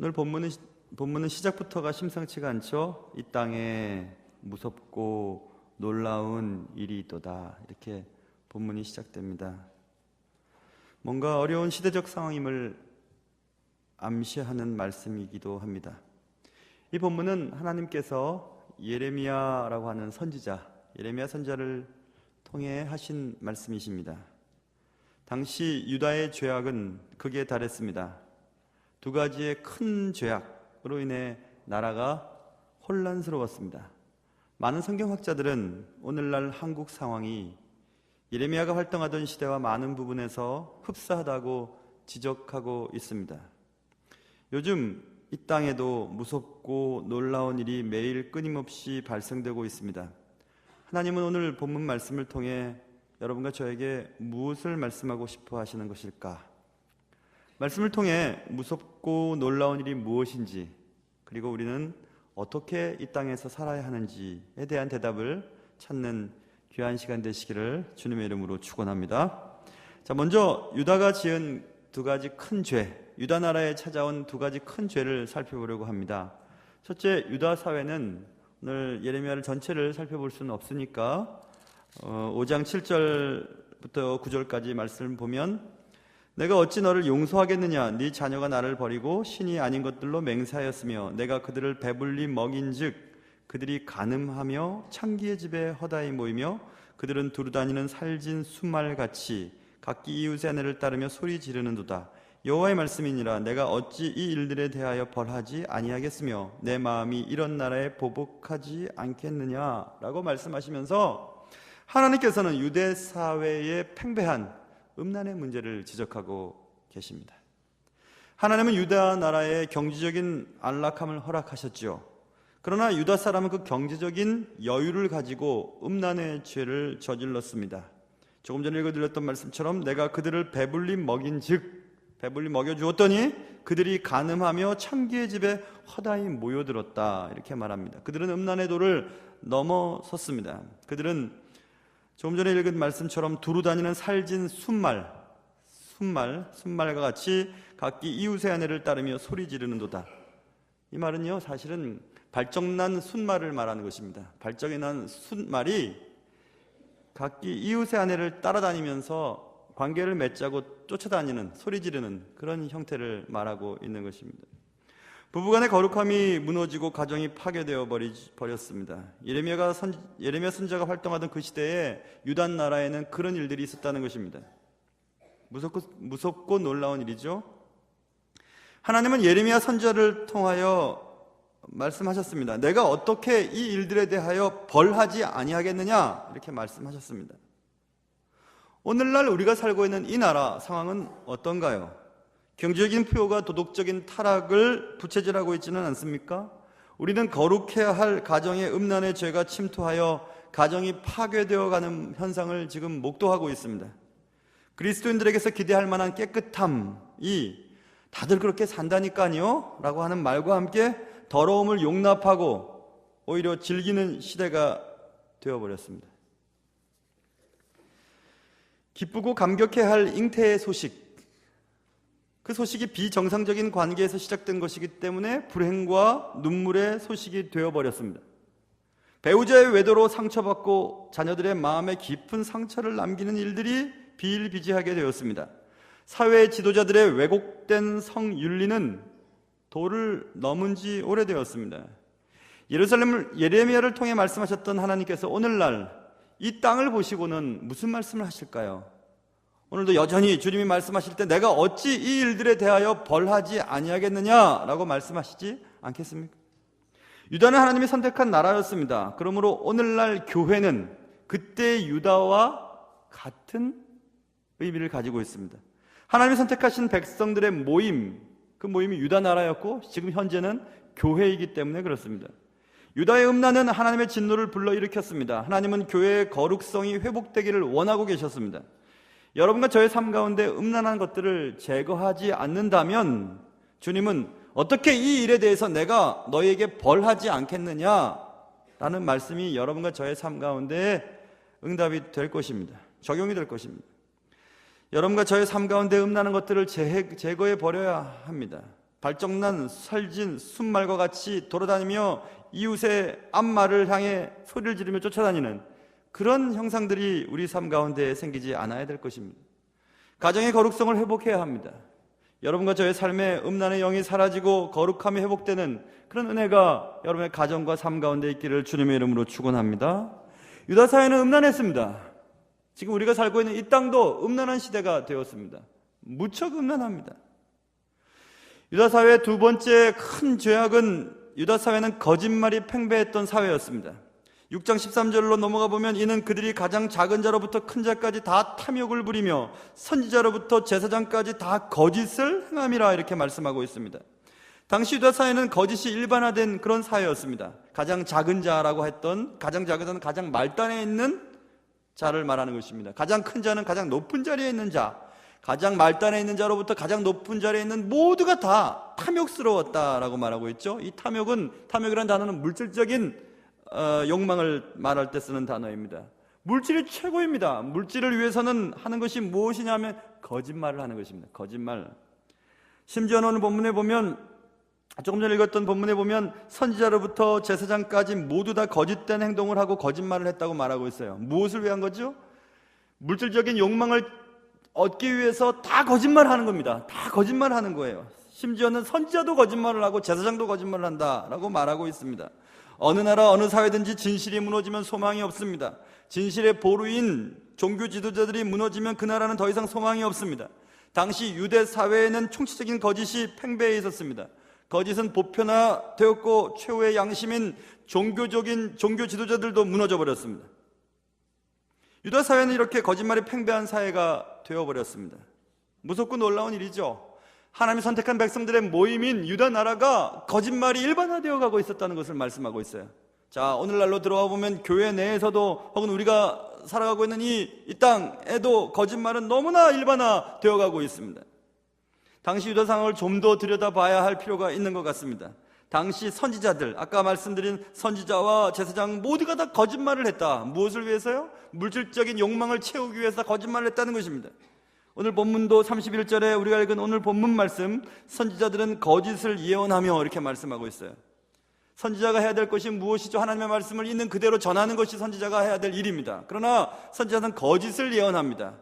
오늘 본문은 시작부터가 심상치가 않죠. 이 땅에 무섭고 놀라운 일이 있도다, 이렇게 본문이 시작됩니다. 뭔가 어려운 시대적 상황임을 암시하는 말씀이기도 합니다. 이 본문은 하나님께서 예레미야라고 하는 선지자, 예레미야 선지자를 통해 하신 말씀이십니다. 당시 유다의 죄악은 극에 달했습니다. 두 가지의 큰 죄악으로 인해 나라가 혼란스러웠습니다. 많은 성경학자들은 오늘날 한국 상황이 예레미야가 활동하던 시대와 많은 부분에서 흡사하다고 지적하고 있습니다. 요즘 이 땅에도 무섭고 놀라운 일이 매일 끊임없이 발생되고 있습니다. 하나님은 오늘 본문 말씀을 통해 여러분과 저에게 무엇을 말씀하고 싶어 하시는 것일까? 말씀을 통해 무섭고 놀라운 일이 무엇인지, 그리고 우리는 어떻게 이 땅에서 살아야 하는지에 대한 대답을 찾는 귀한 시간 되시기를 주님의 이름으로 축원합니다. 자, 먼저 유다가 지은 두 가지 큰 죄, 유다 나라에 찾아온 두 가지 큰 죄를 살펴보려고 합니다. 첫째, 유다 사회는, 오늘 예레미야를 전체를 살펴볼 수는 없으니까 5장 7절부터 9절까지 말씀을 보면, 내가 어찌 너를 용서하겠느냐? 네 자녀가 나를 버리고 신이 아닌 것들로 맹세하였으며 내가 그들을 배불리 먹인즉 그들이 간음하며 창기의 집에 허다히 모이며 그들은 두루다니는 살진 수말같이 각기 이웃의 아내를 따르며 소리 지르는도다. 여호와의 말씀이니라. 내가 어찌 이 일들에 대하여 벌하지 아니하겠으며 내 마음이 이런 나라에 보복하지 않겠느냐라고 말씀하시면서 하나님께서는 유대 사회의 팽배한 음란의 문제를 지적하고 계십니다. 하나님은 유다 나라의 경제적인 안락함을 허락하셨죠. 그러나 유다 사람은 그 경제적인 여유를 가지고 음란의 죄를 저질렀습니다. 조금 전에 읽어드렸던 말씀처럼 내가 그들을 배불리 먹인즉, 배불리 먹여주었더니 그들이 간음하며 창기의 집에 허다히 모여들었다, 이렇게 말합니다. 그들은 음란의 도를 넘어섰습니다. 그들은 조금 전에 읽은 말씀처럼 두루다니는 살진 순말과 같이 각기 이웃의 아내를 따르며 소리 지르는도다. 이 말은요, 사실은 발정난 순말을 말하는 것입니다. 발정이 난 순말이 각기 이웃의 아내를 따라다니면서 관계를 맺자고 쫓아다니는, 소리 지르는 그런 형태를 말하고 있는 것입니다. 부부간의 거룩함이 무너지고 가정이 파괴되어 버렸습니다. 예레미야 선지자가 활동하던 그 시대에 유다 나라에는 그런 일들이 있었다는 것입니다. 무섭고 놀라운 일이죠. 하나님은 예레미야 선지자를 통하여 말씀하셨습니다. 내가 어떻게 이 일들에 대하여 벌하지 아니하겠느냐, 이렇게 말씀하셨습니다. 오늘날 우리가 살고 있는 이 나라 상황은 어떤가요? 경제적인 부요가 도덕적인 타락을 부채질하고 있지는 않습니까? 우리는 거룩해야 할 가정의 음란의 죄가 침투하여 가정이 파괴되어가는 현상을 지금 목도하고 있습니다. 그리스도인들에게서 기대할 만한 깨끗함이 다들 그렇게 산다니까요 라고 하는 말과 함께 더러움을 용납하고 오히려 즐기는 시대가 되어버렸습니다. 기쁘고 감격해야 할 잉태의 소식, 그 소식이 비정상적인 관계에서 시작된 것이기 때문에 불행과 눈물의 소식이 되어버렸습니다. 배우자의 외도로 상처받고 자녀들의 마음에 깊은 상처를 남기는 일들이 비일비재하게 되었습니다. 사회 지도자들의 왜곡된 성윤리는 도를 넘은 지 오래되었습니다. 예레미야를 통해 말씀하셨던 하나님께서 오늘날 이 땅을 보시고는 무슨 말씀을 하실까요? 오늘도 여전히 주님이 말씀하실 때 내가 어찌 이 일들에 대하여 벌하지 아니하겠느냐라고 말씀하시지 않겠습니까? 유다는 하나님이 선택한 나라였습니다. 그러므로 오늘날 교회는 그때 유다와 같은 의미를 가지고 있습니다. 하나님이 선택하신 백성들의 모임, 그 모임이 유다 나라였고 지금 현재는 교회이기 때문에 그렇습니다. 유다의 음란은 하나님의 진노를 불러일으켰습니다. 하나님은 교회의 거룩성이 회복되기를 원하고 계셨습니다. 여러분과 저의 삶 가운데 음란한 것들을 제거하지 않는다면 주님은 어떻게 이 일에 대해서 내가 너희에게 벌하지 않겠느냐 라는 말씀이 여러분과 저의 삶 가운데 응답이 될 것입니다. 적용이 될 것입니다. 여러분과 저의 삶 가운데 음란한 것들을 제거해 버려야 합니다. 발정난 살진 순말과 같이 돌아다니며 이웃의 앞말을 향해 소리를 지르며 쫓아다니는 그런 형상들이 우리 삶 가운데 생기지 않아야 될 것입니다. 가정의 거룩성을 회복해야 합니다. 여러분과 저의 삶에 음란의 영이 사라지고 거룩함이 회복되는 그런 은혜가 여러분의 가정과 삶 가운데 있기를 주님의 이름으로 축원합니다. 유다 사회는 음란했습니다. 지금 우리가 살고 있는 이 땅도 음란한 시대가 되었습니다. 무척 음란합니다. 유다 사회의 두 번째 큰 죄악은 유다 사회는 거짓말이 팽배했던 사회였습니다. 6장 13절로 넘어가 보면 이는 그들이 가장 작은 자로부터 큰 자까지 다 탐욕을 부리며 선지자로부터 제사장까지 다 거짓을 행함이라 이렇게 말씀하고 있습니다. 당시 유다 사회는 거짓이 일반화된 그런 사회였습니다. 가장 작은 자라고 했던, 가장 작은 자는 가장 말단에 있는 자를 말하는 것입니다. 가장 큰 자는 가장 높은 자리에 있는 자, 가장 말단에 있는 자로부터 가장 높은 자리에 있는 모두가 다 탐욕스러웠다라고 말하고 있죠. 이 탐욕이라는 단어는 물질적인 욕망을 말할 때 쓰는 단어입니다. 물질이 최고입니다. 물질을 위해서는 하는 것이 무엇이냐면 거짓말을 하는 것입니다. 거짓말. 심지어는 오늘 본문에 보면, 조금 전에 읽었던 본문에 보면 선지자로부터 제사장까지 모두 다 거짓된 행동을 하고 거짓말을 했다고 말하고 있어요. 무엇을 위한 거죠? 물질적인 욕망을 얻기 위해서 다 거짓말하는 겁니다. 다 거짓말하는 거예요. 심지어는 선지자도 거짓말을 하고 제사장도 거짓말을 한다라고 말하고 있습니다. 어느 나라 어느 사회든지 진실이 무너지면 소망이 없습니다. 진실의 보루인 종교 지도자들이 무너지면 그 나라는 더 이상 소망이 없습니다. 당시 유대 사회에는 총체적인 거짓이 팽배해 있었습니다. 거짓은 보편화되었고 최후의 양심인 종교 지도자들도 무너져 버렸습니다. 유다 사회는 이렇게 거짓말이 팽배한 사회가 되어버렸습니다. 무섭고 놀라운 일이죠. 하나님이 선택한 백성들의 모임인 유다 나라가 거짓말이 일반화되어 가고 있었다는 것을 말씀하고 있어요. 자, 오늘날로 들어와 보면 교회 내에서도 혹은 우리가 살아가고 있는 이 땅에도 거짓말은 너무나 일반화되어 가고 있습니다. 당시 유다 상황을 좀 더 들여다봐야 할 필요가 있는 것 같습니다. 당시 선지자들, 아까 말씀드린 선지자와 제사장 모두가 다 거짓말을 했다. 무엇을 위해서요? 물질적인 욕망을 채우기 위해서 거짓말을 했다는 것입니다. 오늘 본문도 31절에 우리가 읽은 오늘 본문 말씀, 선지자들은 거짓을 예언하며 이렇게 말씀하고 있어요. 선지자가 해야 될 것이 무엇이죠? 하나님의 말씀을 있는 그대로 전하는 것이 선지자가 해야 될 일입니다. 그러나 선지자는 거짓을 예언합니다.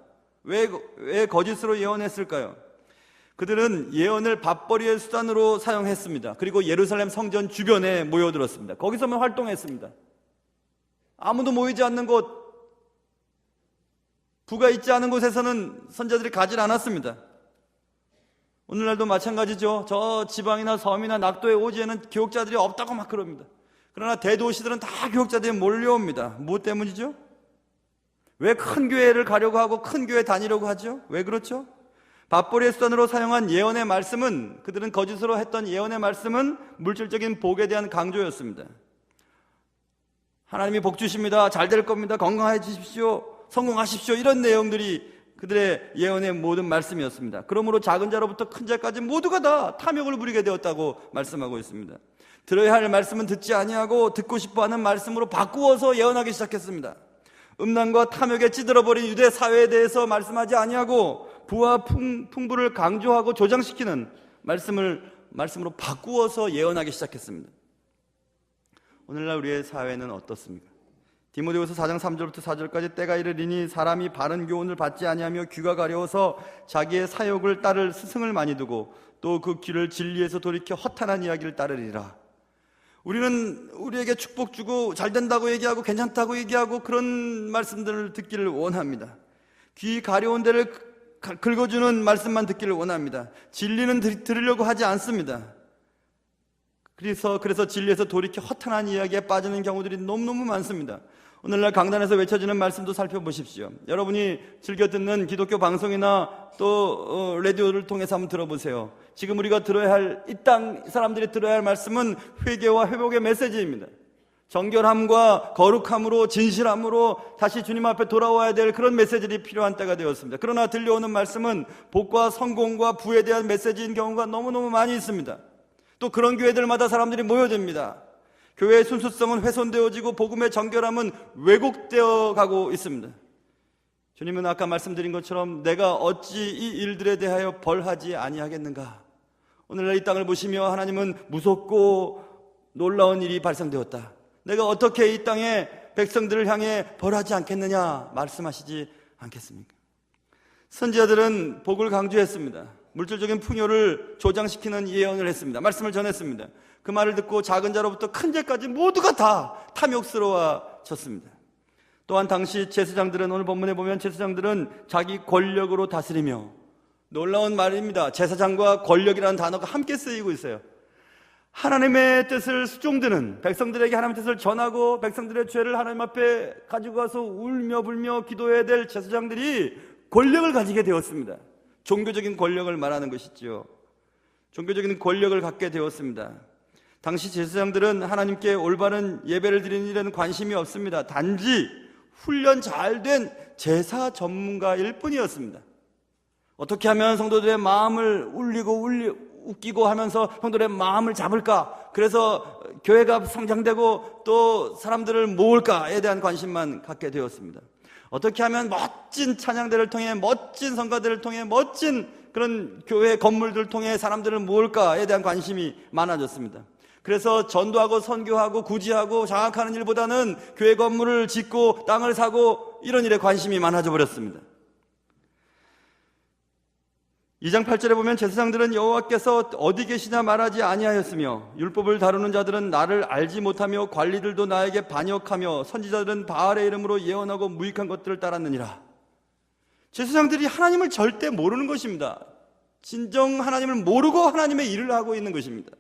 왜 거짓으로 예언했을까요? 그들은 예언을 밥벌이의 수단으로 사용했습니다. 그리고 예루살렘 성전 주변에 모여들었습니다. 거기서만 활동했습니다. 아무도 모이지 않는 곳, 부가 있지 않은 곳에서는 선지자들이 가지 않았습니다. 오늘날도 마찬가지죠. 저 지방이나 섬이나 낙도의 오지에는 교역자들이 없다고 막 그럽니다. 그러나 대도시들은 다 교역자들이 몰려옵니다. 무엇 때문이죠? 왜 큰 교회를 가려고 하고 큰 교회 다니려고 하죠? 왜 그렇죠? 밥벌이의 수단으로 사용한 예언의 말씀은, 그들은 거짓으로 했던 예언의 말씀은 물질적인 복에 대한 강조였습니다. 하나님이 복 주십니다. 잘 될 겁니다. 건강해지십시오. 성공하십시오. 이런 내용들이 그들의 예언의 모든 말씀이었습니다. 그러므로 작은 자로부터 큰 자까지 모두가 다 탐욕을 부리게 되었다고 말씀하고 있습니다. 들어야 할 말씀은 듣지 아니하고 듣고 싶어하는 말씀으로 바꾸어서 예언하기 시작했습니다. 음란과 탐욕에 찌들어버린 유대 사회에 대해서 말씀하지 아니하고 부와 풍부를 강조하고 조장시키는 말씀으로 바꾸어서 예언하기 시작했습니다. 오늘날 우리의 사회는 어떻습니까? 디모데후서 4장 3절부터 4절까지 때가 이르리니 사람이 바른 교훈을 받지 아니하며 귀가 가려워서 자기의 사욕을 따를 스승을 많이 두고 또 그 귀를 진리에서 돌이켜 허탄한 이야기를 따르리라. 우리는 우리에게 축복 주고 잘 된다고 얘기하고 괜찮다고 얘기하고 그런 말씀들을 듣기를 원합니다. 귀 가려운 데를 긁어주는 말씀만 듣기를 원합니다. 진리는 들으려고 하지 않습니다. 그래서 진리에서 돌이켜 허탄한 이야기에 빠지는 경우들이 너무너무 많습니다. 오늘날 강단에서 외쳐지는 말씀도 살펴보십시오. 여러분이 즐겨 듣는 기독교 방송이나 또 라디오를 통해서 한번 들어보세요. 지금 우리가 들어야 할, 이 땅 사람들이 들어야 할 말씀은 회개와 회복의 메시지입니다. 정결함과 거룩함으로, 진실함으로 다시 주님 앞에 돌아와야 될 그런 메시지들이 필요한 때가 되었습니다. 그러나 들려오는 말씀은 복과 성공과 부에 대한 메시지인 경우가 너무너무 많이 있습니다. 또 그런 교회들마다 사람들이 모여듭니다. 교회의 순수성은 훼손되어지고 복음의 정결함은 왜곡되어 가고 있습니다. 주님은 아까 말씀드린 것처럼 내가 어찌 이 일들에 대하여 벌하지 아니하겠는가? 오늘날 이 땅을 보시며 하나님은 무섭고 놀라운 일이 발생되었다, 내가 어떻게 이 땅의 백성들을 향해 벌하지 않겠느냐 말씀하시지 않겠습니까? 선지자들은 복을 강조했습니다. 물질적인 풍요를 조장시키는 예언을 했습니다. 말씀을 전했습니다. 그 말을 듣고 작은 자로부터 큰 자까지 모두가 다 탐욕스러워졌습니다. 또한 당시 제사장들은, 오늘 본문에 보면 제사장들은 자기 권력으로 다스리며, 놀라운 말입니다. 제사장과 권력이라는 단어가 함께 쓰이고 있어요. 하나님의 뜻을 수종드는, 백성들에게 하나님의 뜻을 전하고 백성들의 죄를 하나님 앞에 가지고 가서 울며 불며 기도해야 될 제사장들이 권력을 가지게 되었습니다. 종교적인 권력을 말하는 것이죠. 종교적인 권력을 갖게 되었습니다. 당시 제사장들은 하나님께 올바른 예배를 드리는 일에는 관심이 없습니다. 단지 훈련 잘 된 제사 전문가일 뿐이었습니다. 어떻게 하면 성도들의 마음을 웃기고 하면서 성도들의 마음을 잡을까, 그래서 교회가 성장되고 또 사람들을 모을까에 대한 관심만 갖게 되었습니다. 어떻게 하면 멋진 찬양대를 통해, 멋진 성가대를 통해, 멋진 그런 교회 건물들을 통해 사람들을 모을까에 대한 관심이 많아졌습니다. 그래서 전도하고 선교하고 구제하고 장악하는 일보다는 교회 건물을 짓고 땅을 사고 이런 일에 관심이 많아져 버렸습니다. 2장 8절에 보면 제사장들은 여호와께서 어디 계시냐 말하지 아니하였으며, 율법을 다루는 자들은 나를 알지 못하며, 관리들도 나에게 반역하며, 선지자들은 바알의 이름으로 예언하고 무익한 것들을 따랐느니라. 제사장들이 하나님을 절대 모르는 것입니다. 진정 하나님을 모르고 하나님의 일을 하고 있는 것입니다.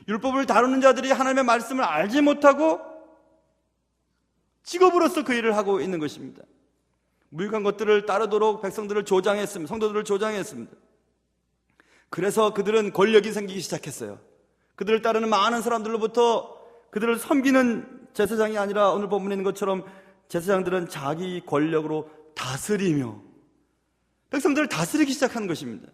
율법을 다루는 자들이 하나님의 말씀을 알지 못하고 직업으로서 그 일을 하고 있는 것입니다. 무익한 것들을 따르도록 백성들을 조장했습니다. 성도들을 조장했습니다. 그래서 그들은 권력이 생기기 시작했어요. 그들을 따르는 많은 사람들로부터 그들을 섬기는 제사장이 아니라 오늘 본문에 있는 것처럼 제사장들은 자기 권력으로 다스리며 백성들을 다스리기 시작한 것입니다.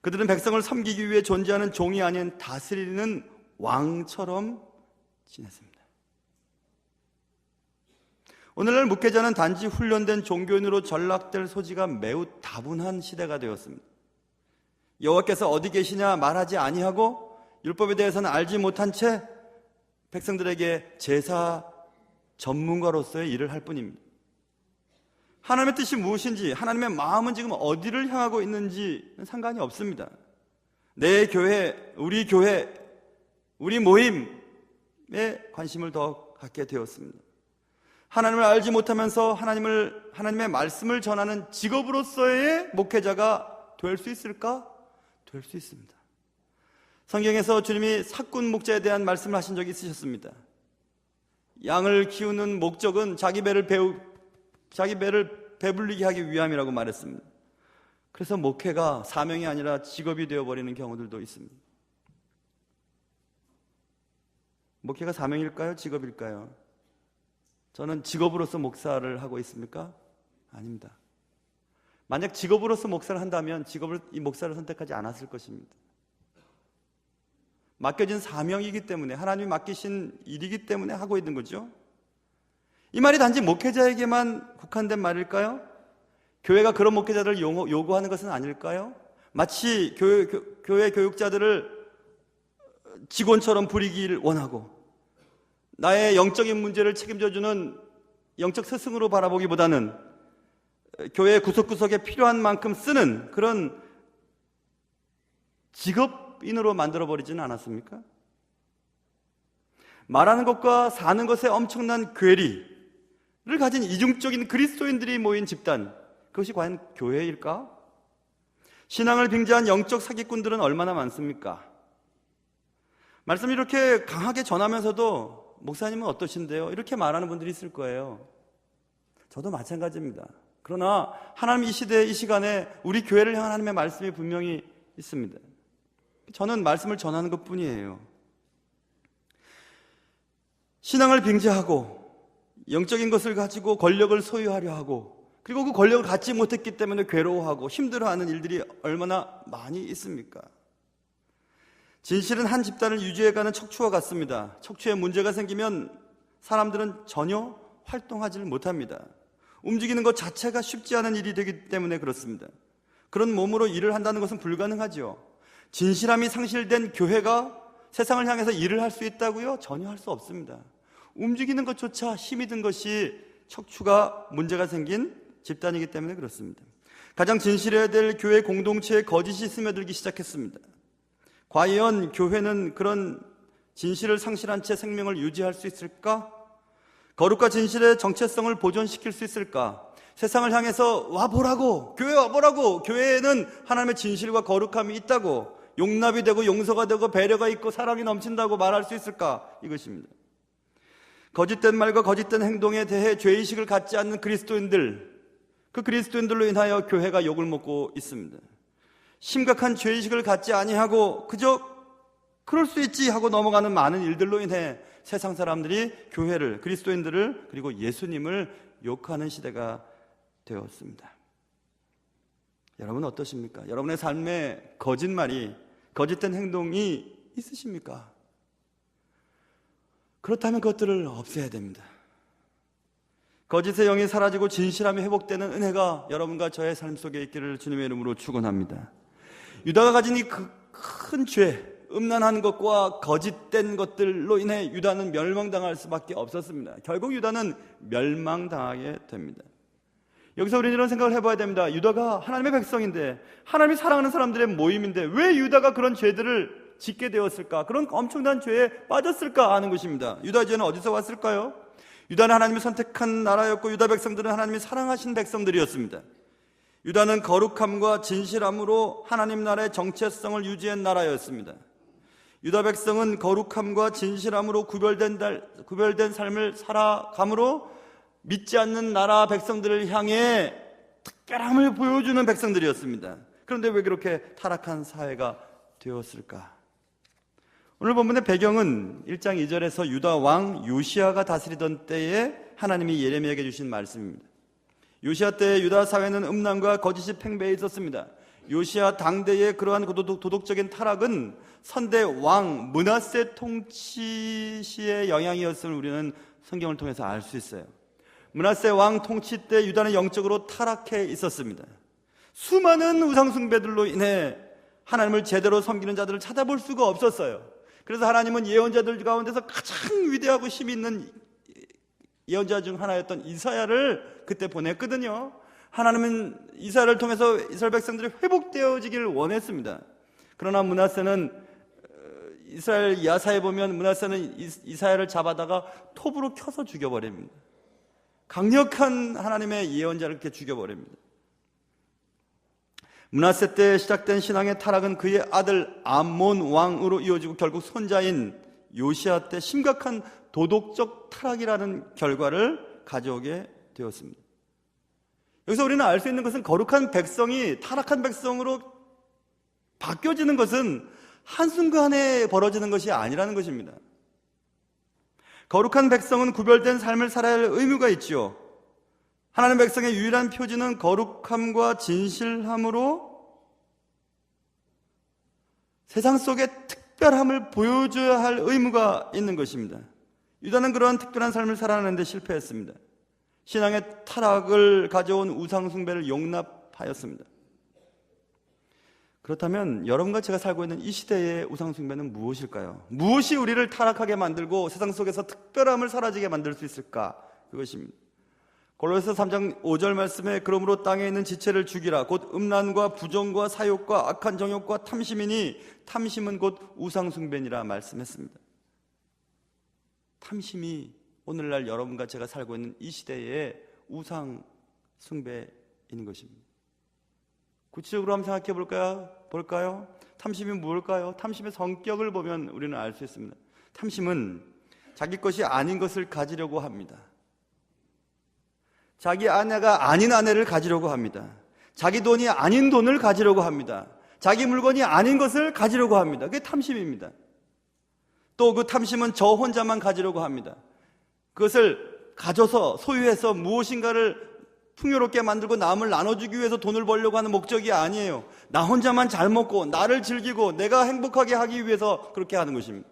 그들은 백성을 섬기기 위해 존재하는 종이 아닌 다스리는 왕처럼 지냈습니다. 오늘날 목회자는 단지 훈련된 종교인으로 전락될 소지가 매우 다분한 시대가 되었습니다. 여호와께서 어디 계시냐 말하지 아니하고 율법에 대해서는 알지 못한 채 백성들에게 제사 전문가로서의 일을 할 뿐입니다. 하나님의 뜻이 무엇인지, 하나님의 마음은 지금 어디를 향하고 있는지는 상관이 없습니다. 내 교회, 우리 모임에 관심을 더 갖게 되었습니다. 하나님을 알지 못하면서 하나님의 말씀을 전하는 직업으로서의 목회자가 될 수 있을까? 될 수 있습니다. 성경에서 주님이 사꾼 목자에 대한 말씀을 하신 적이 있으셨습니다. 양을 키우는 목적은 자기 배를 배불리게 하기 위함이라고 말했습니다. 그래서 목회가 사명이 아니라 직업이 되어버리는 경우들도 있습니다. 목회가 사명일까요? 직업일까요? 저는 직업으로서 목사를 하고 있습니까? 아닙니다. 만약 직업으로서 목사를 한다면 이 목사를 선택하지 않았을 것입니다. 맡겨진 사명이기 때문에, 하나님이 맡기신 일이기 때문에 하고 있는 거죠. 이 말이 단지 목회자에게만 국한된 말일까요? 교회가 그런 목회자들을 요구하는 것은 아닐까요? 마치 교회 교육자들을 직원처럼 부리기를 원하고 나의 영적인 문제를 책임져주는 영적 스승으로 바라보기보다는 교회 구석구석에 필요한 만큼 쓰는 그런 직업인으로 만들어버리지는 않았습니까? 말하는 것과 사는 것에 엄청난 괴리를 가진 이중적인 그리스도인들이 모인 집단, 그것이 과연 교회일까? 신앙을 빙자한 영적 사기꾼들은 얼마나 많습니까? 말씀을 이렇게 강하게 전하면서도 목사님은 어떠신데요? 이렇게 말하는 분들이 있을 거예요. 저도 마찬가지입니다. 그러나 하나님 이 시대, 이 시간에 우리 교회를 향한 하나님의 말씀이 분명히 있습니다. 저는 말씀을 전하는 것뿐이에요. 신앙을 빙자하고 영적인 것을 가지고 권력을 소유하려 하고, 그리고 그 권력을 갖지 못했기 때문에 괴로워하고 힘들어하는 일들이 얼마나 많이 있습니까? 진실은 한 집단을 유지해가는 척추와 같습니다. 척추에 문제가 생기면 사람들은 전혀 활동하지를 못합니다. 움직이는 것 자체가 쉽지 않은 일이 되기 때문에 그렇습니다. 그런 몸으로 일을 한다는 것은 불가능하죠. 진실함이 상실된 교회가 세상을 향해서 일을 할 수 있다고요? 전혀 할 수 없습니다. 움직이는 것조차 힘이 든 것이 척추가 문제가 생긴 집단이기 때문에 그렇습니다. 가장 진실해야 될 교회 공동체에 거짓이 스며들기 시작했습니다. 과연 교회는 그런 진실을 상실한 채 생명을 유지할 수 있을까? 거룩과 진실의 정체성을 보존시킬 수 있을까? 세상을 향해서 와보라고, 교회 와보라고, 교회에는 하나님의 진실과 거룩함이 있다고, 용납이 되고 용서가 되고 배려가 있고 사랑이 넘친다고 말할 수 있을까? 이것입니다. 거짓된 말과 거짓된 행동에 대해 죄의식을 갖지 않는 그리스도인들, 그 그리스도인들로 인하여 교회가 욕을 먹고 있습니다. 심각한 죄의식을 갖지 아니하고 그저 그럴 수 있지 하고 넘어가는 많은 일들로 인해 세상 사람들이 교회를, 그리스도인들을, 그리고 예수님을 욕하는 시대가 되었습니다. 여러분 어떠십니까? 여러분의 삶에 거짓말이, 거짓된 행동이 있으십니까? 그렇다면 그것들을 없애야 됩니다. 거짓의 영이 사라지고 진실함이 회복되는 은혜가 여러분과 저의 삶 속에 있기를 주님의 이름으로 축원합니다. 유다가 가진 이 큰 죄, 음란한 것과 거짓된 것들로 인해 유다는 멸망당할 수밖에 없었습니다. 결국 유다는 멸망당하게 됩니다. 여기서 우리는 이런 생각을 해봐야 됩니다. 유다가 하나님의 백성인데, 하나님이 사랑하는 사람들의 모임인데 왜 유다가 그런 죄들을 짓게 되었을까? 그런 엄청난 죄에 빠졌을까 하는 것입니다. 유다 죄는 어디서 왔을까요? 유다는 하나님이 선택한 나라였고 유다 백성들은 하나님이 사랑하신 백성들이었습니다. 유다는 거룩함과 진실함으로 하나님 나라의 정체성을 유지한 나라였습니다. 유다 백성은 거룩함과 진실함으로 구별된 삶을 살아감으로 믿지 않는 나라 백성들을 향해 특별함을 보여주는 백성들이었습니다. 그런데 왜 그렇게 타락한 사회가 되었을까? 오늘 본문의 배경은 1장 2절에서 유다 왕 요시야가 다스리던 때에 하나님이 예레미야에게 주신 말씀입니다. 요시야 때 유다 사회는 음란과 거짓이 팽배해 있었습니다. 요시야 당대의 그러한 도덕적인 타락은 선대 왕 므낫세 통치 시의 영향이었음을 우리는 성경을 통해서 알 수 있어요. 므낫세 왕 통치 때 유다는 영적으로 타락해 있었습니다. 수많은 우상숭배들로 인해 하나님을 제대로 섬기는 자들을 찾아볼 수가 없었어요. 그래서 하나님은 예언자들 가운데서 가장 위대하고 힘이 있는 예언자 중 하나였던 이사야를 그때 보냈거든요. 하나님은 이사야를 통해서 이스라엘 백성들이 회복되어지기를 원했습니다. 그러나 므낫세는 이스라엘 야사에 보면 므낫세는 이사야를 잡아다가 톱으로 켜서 죽여버립니다. 강력한 하나님의 예언자를 이렇게 죽여버립니다. 므낫세 때 시작된 신앙의 타락은 그의 아들 암몬 왕으로 이어지고 결국 손자인 요시야 때 심각한 도덕적 타락이라는 결과를 가져오게 되었습니다. 여기서 우리는 알 수 있는 것은 거룩한 백성이 타락한 백성으로 바뀌어지는 것은 한순간에 벌어지는 것이 아니라는 것입니다. 거룩한 백성은 구별된 삶을 살아야 할 의무가 있지요. 하나님 백성의 유일한 표지는 거룩함과 진실함으로 세상 속에 특별함을 보여줘야 할 의무가 있는 것입니다. 유다는 그러한 특별한 삶을 살아내는데 실패했습니다. 신앙의 타락을 가져온 우상숭배를 용납하였습니다. 그렇다면 여러분과 제가 살고 있는 이 시대의 우상숭배는 무엇일까요? 무엇이 우리를 타락하게 만들고 세상 속에서 특별함을 사라지게 만들 수 있을까? 그것입니다. 골로새서 3장 5절 말씀에 그러므로 땅에 있는 지체를 죽이라 곧 음란과 부정과 사욕과 악한 정욕과 탐심이니 탐심은 곧 우상숭배니라 말씀했습니다. 탐심이 오늘날 여러분과 제가 살고 있는 이 시대의 우상숭배인 것입니다. 구체적으로 한번 생각해 볼까요? 탐심이 무엇일까요? 탐심의 성격을 보면 우리는 알 수 있습니다. 탐심은 자기 것이 아닌 것을 가지려고 합니다. 자기 아내가 아닌 아내를 가지려고 합니다. 자기 돈이 아닌 돈을 가지려고 합니다. 자기 물건이 아닌 것을 가지려고 합니다. 그게 탐심입니다. 또 그 탐심은 저 혼자만 가지려고 합니다. 그것을 가져서 소유해서 무엇인가를 풍요롭게 만들고 남을 나눠주기 위해서 돈을 벌려고 하는 목적이 아니에요. 나 혼자만 잘 먹고 나를 즐기고 내가 행복하게 하기 위해서 그렇게 하는 것입니다.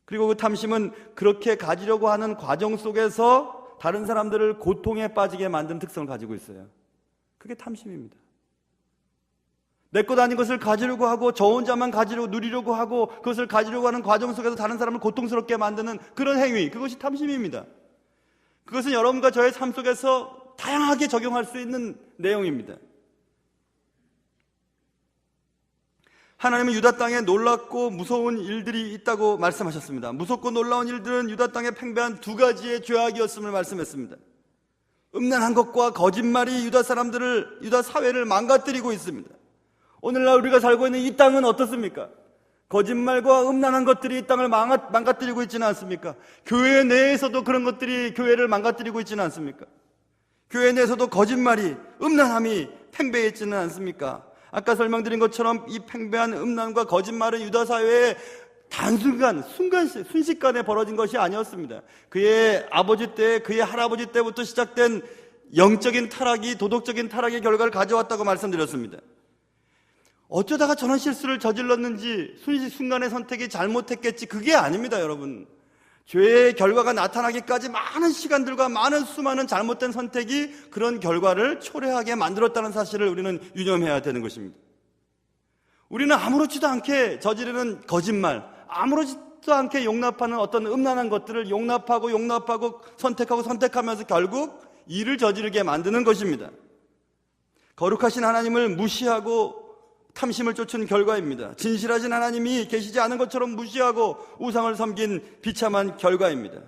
그리고 그 탐심은 그렇게 가지려고 하는 과정 속에서 다른 사람들을 고통에 빠지게 만드는 특성을 가지고 있어요. 그게 탐심입니다. 내 것 아닌 것을 가지려고 하고 저 혼자만 가지려고 누리려고 하고 그것을 가지려고 하는 과정 속에서 다른 사람을 고통스럽게 만드는 그런 행위, 그것이 탐심입니다. 그것은 여러분과 저의 삶 속에서 다양하게 적용할 수 있는 내용입니다. 하나님은 유다 땅에 놀랍고 무서운 일들이 있다고 말씀하셨습니다. 무섭고 놀라운 일들은 유다 땅에 팽배한 두 가지의 죄악이었음을 말씀했습니다. 음란한 것과 거짓말이 유다 사회를 망가뜨리고 있습니다. 오늘날 우리가 살고 있는 이 땅은 어떻습니까? 거짓말과 음란한 것들이 이 땅을 망가뜨리고 있지는 않습니까? 교회 내에서도 그런 것들이 교회를 망가뜨리고 있지는 않습니까? 교회 내에서도 거짓말이, 음란함이 팽배했지는 않습니까? 아까 설명드린 것처럼 이 팽배한 음란과 거짓말은 유다 사회에 순식간에 벌어진 것이 아니었습니다. 그의 아버지 때, 그의 할아버지 때부터 시작된 영적인 타락이 도덕적인 타락의 결과를 가져왔다고 말씀드렸습니다. 어쩌다가 저런 실수를 저질렀는지, 순간의 선택이 잘못했겠지, 그게 아닙니다, 여러분. 죄의 결과가 나타나기까지 많은 시간들과 수많은 잘못된 선택이 그런 결과를 초래하게 만들었다는 사실을 우리는 유념해야 되는 것입니다. 우리는 아무렇지도 않게 저지르는 거짓말, 아무렇지도 않게 용납하는 어떤 음란한 것들을 용납하고 선택하면서 결국 일을 저지르게 만드는 것입니다. 거룩하신 하나님을 무시하고 탐심을 쫓은 결과입니다. 진실하신 하나님이 계시지 않은 것처럼 무시하고 우상을 섬긴 비참한 결과입니다.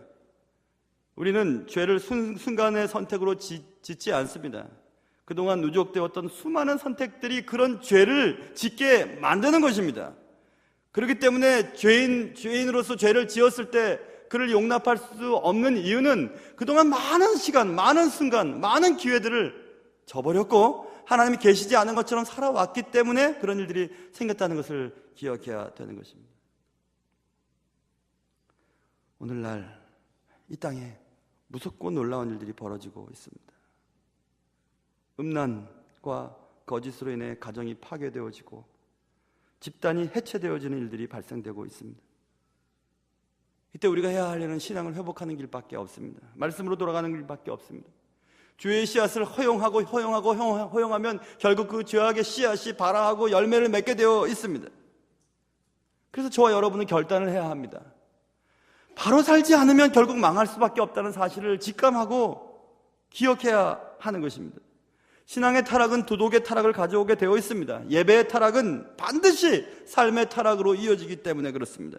우리는 죄를 순간의 선택으로 짓지 않습니다. 그동안 누적되었던 수많은 선택들이 그런 죄를 짓게 만드는 것입니다. 그렇기 때문에 죄인으로서 죄를 지었을 때 그를 용납할 수 없는 이유는 그동안 많은 시간, 많은 순간, 많은 기회들을 저버렸고 하나님이 계시지 않은 것처럼 살아왔기 때문에 그런 일들이 생겼다는 것을 기억해야 되는 것입니다. 오늘날 이 땅에 무섭고 놀라운 일들이 벌어지고 있습니다. 음란과 거짓으로 인해 가정이 파괴되어지고 집단이 해체되어지는 일들이 발생되고 있습니다. 이때 우리가 해야 할 일은 신앙을 회복하는 길밖에 없습니다. 말씀으로 돌아가는 길밖에 없습니다. 죄의 씨앗을 허용하면 결국 그 죄악의 씨앗이 발아하고 열매를 맺게 되어 있습니다. 그래서 저와 여러분은 결단을 해야 합니다. 바로 살지 않으면 결국 망할 수밖에 없다는 사실을 직감하고 기억해야 하는 것입니다. 신앙의 타락은 도덕의 타락을 가져오게 되어 있습니다. 예배의 타락은 반드시 삶의 타락으로 이어지기 때문에 그렇습니다.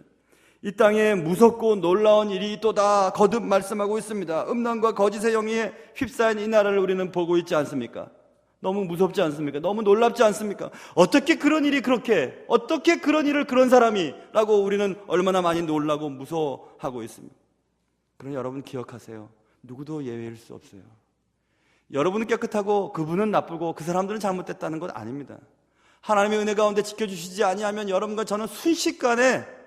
이 땅에 무섭고 놀라운 일이 또다 거듭 말씀하고 있습니다. 음란과 거짓의 영에 휩싸인 이 나라를 우리는 보고 있지 않습니까? 너무 무섭지 않습니까? 너무 놀랍지 않습니까? 어떻게 그런 일을 그런 사람이 라고 우리는 얼마나 많이 놀라고 무서워하고 있습니다. 그러나 여러분 기억하세요. 누구도 예외일 수 없어요. 여러분은 깨끗하고 그분은 나쁘고 그 사람들은 잘못됐다는 것 아닙니다. 하나님의 은혜 가운데 지켜주시지 아니하면 여러분과 저는 순식간에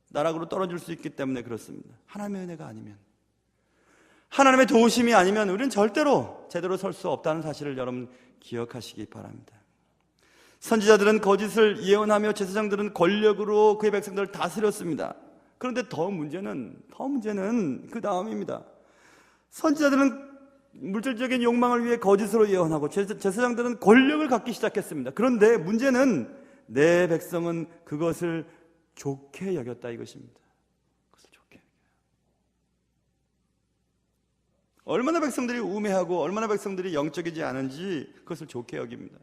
나락으로 떨어질 수 있기 때문에 그렇습니다. 하나님의 은혜가 아니면, 하나님의 도우심이 아니면 우리는 절대로 제대로 설 수 없다는 사실을 여러분 기억하시기 바랍니다. 선지자들은 거짓을 예언하며 제사장들은 권력으로 그의 백성들을 다스렸습니다. 그런데 더 문제는 그 다음입니다. 선지자들은 물질적인 욕망을 위해 거짓으로 예언하고 제사장들은 권력을 갖기 시작했습니다. 그런데 문제는 내 백성은 그것을 좋게 여겼다 이것입니다. 그것을 좋게 여겨요. 얼마나 백성들이 우매하고 얼마나 백성들이 영적이지 않은지 그것을 좋게 여깁니다.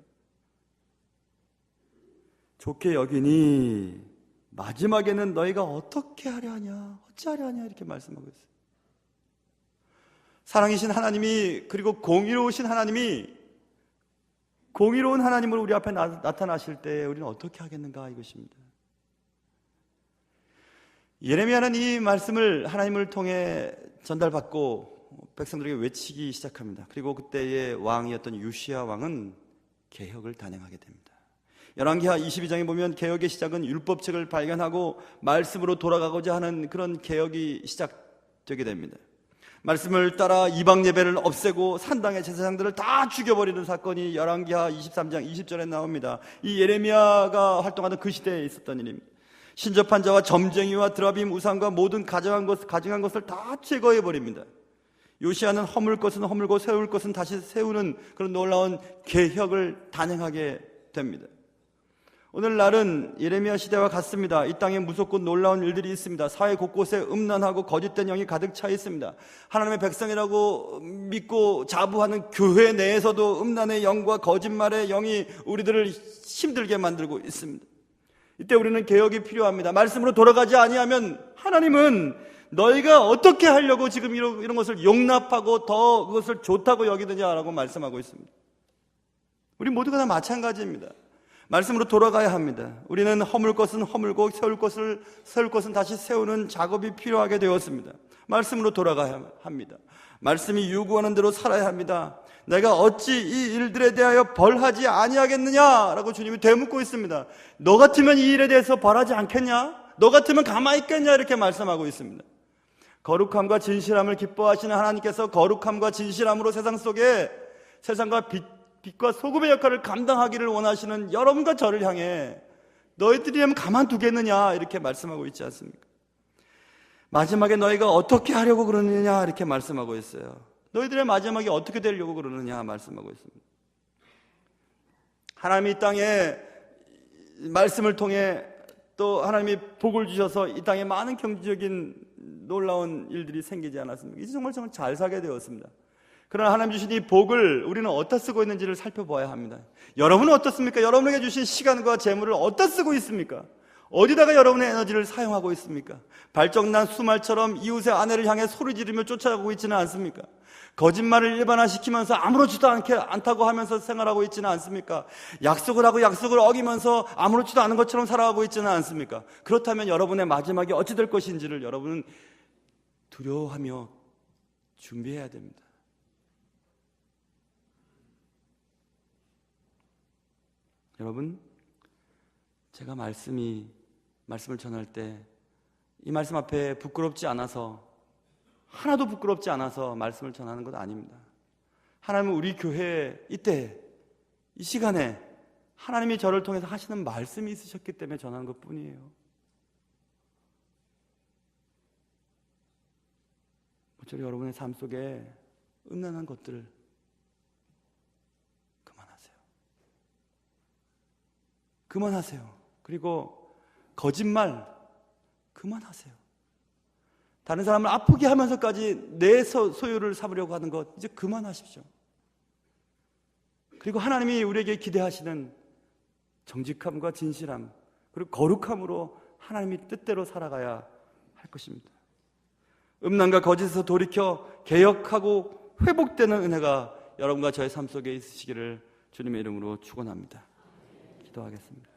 좋게 여기니 마지막에는 너희가 어떻게 하려 하냐, 어찌하려 하냐 이렇게 말씀하고 있어요. 사랑이신 하나님이, 그리고 공의로우신 하나님이, 공의로운 하나님을 우리 앞에 나타나실 때 우리는 어떻게 하겠는가 이것입니다. 예레미야는 이 말씀을 하나님을 통해 전달받고 백성들에게 외치기 시작합니다. 그리고 그때의 왕이었던 요시야 왕은 개혁을 단행하게 됩니다. 열왕기하 22장에 보면 개혁의 시작은 율법책을 발견하고 말씀으로 돌아가고자 하는 그런 개혁이 시작되게 됩니다. 말씀을 따라 이방 예배를 없애고 산당의 제사장들을 다 죽여버리는 사건이 열왕기하 23장 20절에 나옵니다. 이 예레미야가 활동하던 그 시대에 있었던 일입니다. 신접한 자와 점쟁이와 드라빔 우상과 모든 가증한 것을 다 제거해버립니다. 요시야는 허물 것은 허물고 세울 것은 다시 세우는 그런 놀라운 개혁을 단행하게 됩니다. 오늘날은 예레미야 시대와 같습니다. 이 땅에 무섭고 놀라운 일들이 있습니다. 사회 곳곳에 음란하고 거짓된 영이 가득 차 있습니다. 하나님의 백성이라고 믿고 자부하는 교회 내에서도 음란의 영과 거짓말의 영이 우리들을 힘들게 만들고 있습니다. 이때 우리는 개혁이 필요합니다. 말씀으로 돌아가지 아니하면 하나님은 너희가 어떻게 하려고 지금 이런 것을 용납하고 더 그것을 좋다고 여기느냐라고 말씀하고 있습니다. 우리 모두가 다 마찬가지입니다. 말씀으로 돌아가야 합니다. 우리는 허물 것은 허물고 세울 것은 다시 세우는 작업이 필요하게 되었습니다. 말씀으로 돌아가야 합니다. 말씀이 요구하는 대로 살아야 합니다. 내가 어찌 이 일들에 대하여 벌하지 아니하겠느냐라고 주님이 되묻고 있습니다. 너 같으면 이 일에 대해서 벌하지 않겠냐? 너 같으면 가만히 있겠냐? 이렇게 말씀하고 있습니다. 거룩함과 진실함을 기뻐하시는 하나님께서 거룩함과 진실함으로 세상 속에 세상과 빛과 소금의 역할을 감당하기를 원하시는 여러분과 저를 향해 너희들이라면 가만두겠느냐 이렇게 말씀하고 있지 않습니까? 마지막에 너희가 어떻게 하려고 그러느냐 이렇게 말씀하고 있어요. 너희들의 마지막이 어떻게 되려고 그러느냐 말씀하고 있습니다. 하나님이 이 땅에 말씀을 통해 또 하나님이 복을 주셔서 이 땅에 많은 경제적인 놀라운 일들이 생기지 않았습니까? 이제 정말 잘 살게 되었습니다. 그러나 하나님 주신 이 복을 우리는 어디다 쓰고 있는지를 살펴봐야 합니다. 여러분은 어떻습니까? 여러분에게 주신 시간과 재물을 어디다 쓰고 있습니까? 어디다가 여러분의 에너지를 사용하고 있습니까? 발정난 수말처럼 이웃의 아내를 향해 소리 지르며 쫓아가고 있지는 않습니까? 거짓말을 일반화시키면서 아무렇지도 않다고 하면서 생활하고 있지는 않습니까? 약속을 하고 약속을 어기면서 아무렇지도 않은 것처럼 살아가고 있지는 않습니까? 그렇다면 여러분의 마지막이 어찌 될 것인지를 여러분은 두려워하며 준비해야 됩니다. 여러분, 제가 말씀을 전할 때 이 말씀 앞에 부끄럽지 않아서, 하나도 부끄럽지 않아서 말씀을 전하는 것 아닙니다. 하나님은 우리 교회에 이때 이 시간에 하나님이 저를 통해서 하시는 말씀이 있으셨기 때문에 전하는 것 뿐이에요. 모쪼록 여러분의 삶 속에 음란한 것들 그만하세요. 그리고 거짓말 그만하세요. 다른 사람을 아프게 하면서까지 내 소유를 삼으려고 하는 것 이제 그만하십시오. 그리고 하나님이 우리에게 기대하시는 정직함과 진실함 그리고 거룩함으로 하나님이 뜻대로 살아가야 할 것입니다. 음란과 거짓에서 돌이켜 개혁하고 회복되는 은혜가 여러분과 저의 삶 속에 있으시기를 주님의 이름으로 축원합니다. 기도하겠습니다.